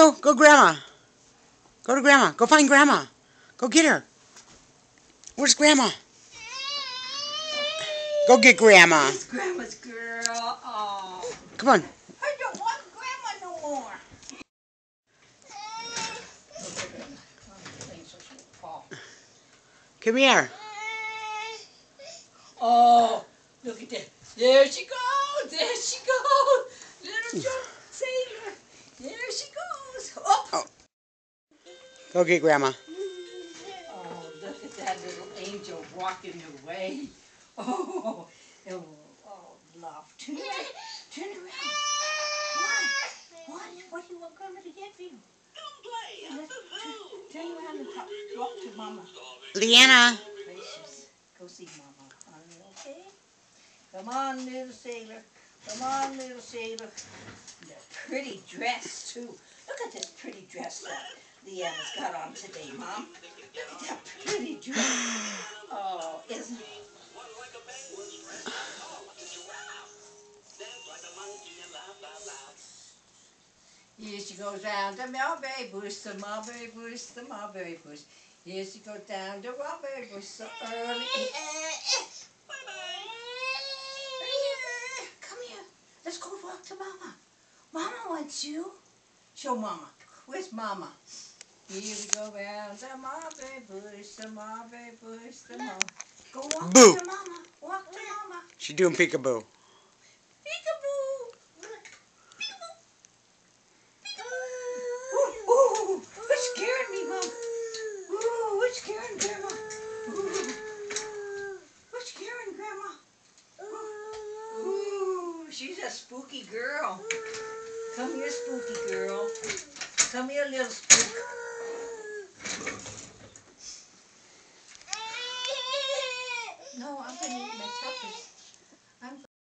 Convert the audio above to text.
Lulu, go Grandma. Go to Grandma. Go find Grandma. Go get her. Where's Grandma? Go get Grandma. It's Grandma's girl. Oh. Come on. I don't want Grandma no more. Come here. Oh, look at that. There she goes. There she goes. Little Joe Sailor. There she goes. Oh. Go get Grandma. Oh, look at that little angel walking away. Oh, oh, love. Turn around. Turn around. What do you want Grandma to get for you? Turn around and walk to Mama. Leanna. Gracious. Go see Mama, honey, okay? Come on, little sailor. Come on, little sailor. And a pretty dress, too. Look at this pretty dress that Leanna's got on today, Mom. Look at that pretty dress. Oh, isn't it? Here she goes round the mulberry bush, the mulberry bush, the mulberry bush. Here she goes down the mulberry bush so early. Come here. Let's go walk to Mama. Mama wants you. Show Mama. Where's Mama? Here we go round the mulberry bush, the mulberry bush, the mulberry. Go walk Boo. to Mama. Walk to Mama. She's doing peekaboo. Peekaboo. Peekaboo. Ooh, what's scaring me, Mom? Ooh, what's scaring Grandma? Ooh, what's scaring Grandma? Ooh, she's a spooky girl. Come here, spooky girl. Come here, little spook. No, I'm going to eat my Tuppers.